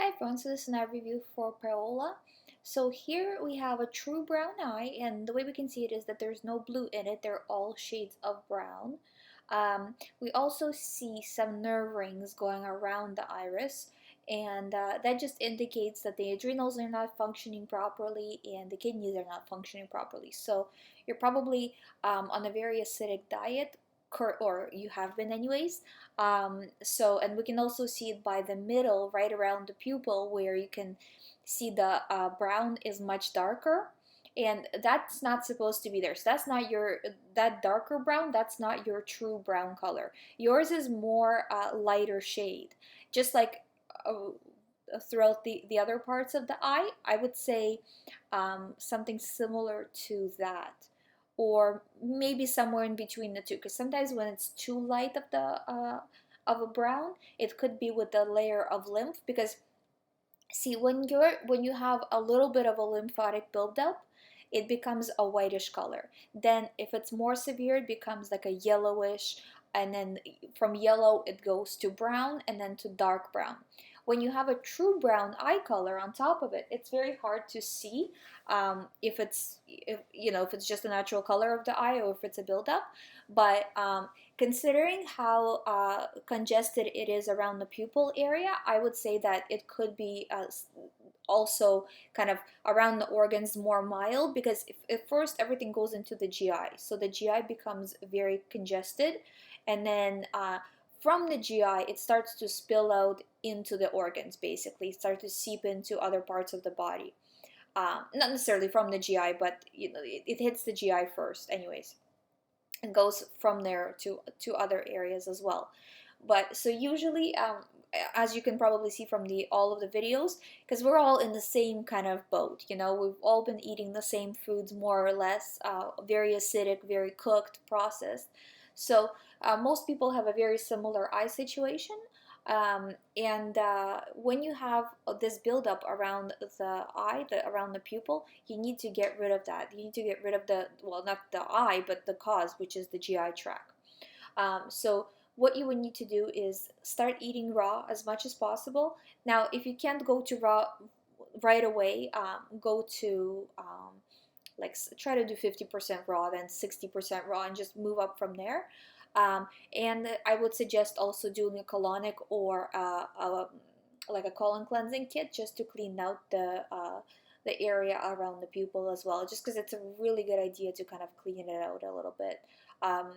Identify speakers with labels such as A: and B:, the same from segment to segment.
A: Hi everyone, so this is another review for Paola. So here we have a true brown eye, and the way we can see it is that there's no blue in it, they're all shades of brown. We also see some nerve rings going around the iris, and that just indicates that the adrenals are not functioning properly and the kidneys are not functioning properly. So you're probably on a very acidic diet, or you have been anyways. And we can also see it by the middle, right around the pupil, where you can see the brown is much darker, and that's not supposed to be there. So that's not that darker brown. That's not your true brown color. Yours is more lighter shade, just like throughout the other parts of the eye. I would say something similar to that, or maybe somewhere in between the two, because sometimes when it's too light of a brown, it could be with the layer of lymph. Because see, when you have a little bit of a lymphatic buildup, it becomes a whitish color. Then if it's more severe, it becomes like a yellowish, and then from yellow it goes to brown and then to dark brown. When you have a true brown eye color on top of it, it's very hard to see if it's just a natural color of the eye or if it's a buildup. But considering how congested it is around the pupil area, I would say that it could be also kind of around the organs more mild, because if at first everything goes into the GI, so the GI becomes very congested, and then from the GI it starts to spill out into the organs, basically start to seep into other parts of the body. Not necessarily from the GI, but it hits the GI first anyways, and goes from there to other areas as well. But so usually, as you can probably see from the all of the videos, because we're all in the same kind of boat, we've all been eating the same foods more or less, very acidic, very cooked, processed. So most people have a very similar eye situation. And when you have this buildup around the eye, around the pupil, you need to get rid of that. You need to get rid of well, not the eye, but the cause, which is the GI tract. So what you would need to do is start eating raw as much as possible. Now, if you can't go to raw right away, go to like try to do 50% raw, then 60% raw, and just move up from there. And I would suggest also doing a colonic or like a colon cleansing kit, just to clean out the area around the pupil as well, just because it's a really good idea to kind of clean it out a little bit. Um,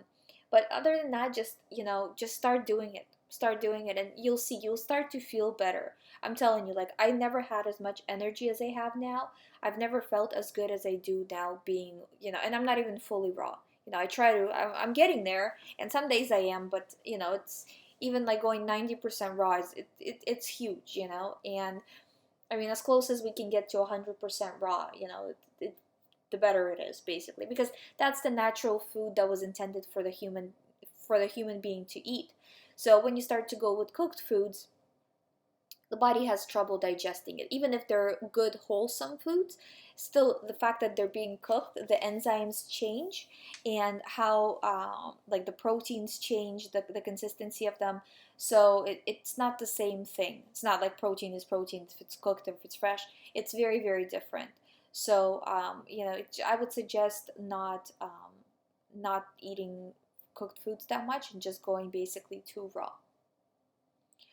A: but other than that, just start doing it. Start doing it, and you'll see, you'll start to feel better. I'm telling you, like, I never had as much energy as I have now. I've never felt as good as I do now, being, and I'm not even fully raw. I try to, I'm getting there, and some days I am, but, it's even like going 90% raw, it's huge, and I mean, as close as we can get to 100% raw, the better it is, basically, because that's the natural food that was intended for the human being to eat. So when you start to go with cooked foods, the body has trouble digesting it. Even if they're good, wholesome foods, still the fact that they're being cooked, the enzymes change, and how like the proteins change, the consistency of them. So it's not the same thing. It's not like protein is protein if it's cooked, if it's fresh. It's very, very different. So I would suggest not eating cooked foods that much and just going basically to raw.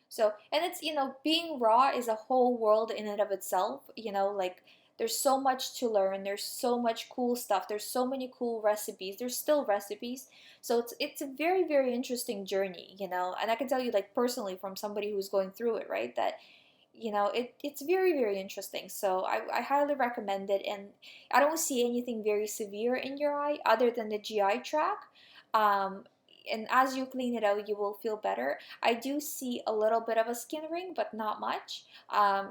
A: So, and it's, being raw is a whole world in and of itself, like there's so much to learn, there's so much cool stuff, there's so many cool recipes, there's still recipes. So it's a very, very interesting journey, and I can tell you, like, personally, from somebody who's going through it, right, that it's very, very interesting. So I highly recommend it, and I don't see anything very severe in your eye other than the GI tract. Um, and as you clean it out, you will feel better. I do see a little bit of a skin ring, but not much.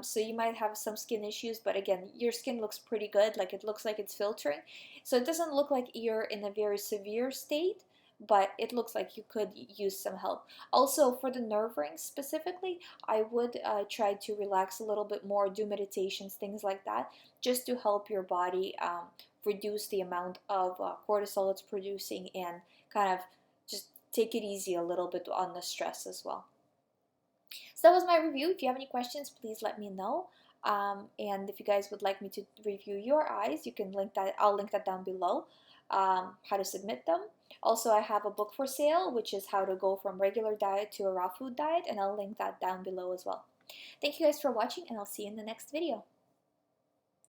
A: So you might have some skin issues, but again, your skin looks pretty good. Like, it looks like it's filtering. So it doesn't look like you're in a very severe state, but it looks like you could use some help. Also, for the nerve rings specifically, I would try to relax a little bit more, do meditations, things like that, just to help your body reduce the amount of cortisol it's producing, and kind of just take it easy a little bit on the stress as well. So that was my review. If you have any questions, please let me know. And if you guys would like me to review your eyes, you can link that. I'll link that down below. How to submit them. Also, I have a book for sale, which is how to go from regular diet to a raw food diet, and I'll link that down below as well. Thank you guys for watching, and I'll see you in the next video.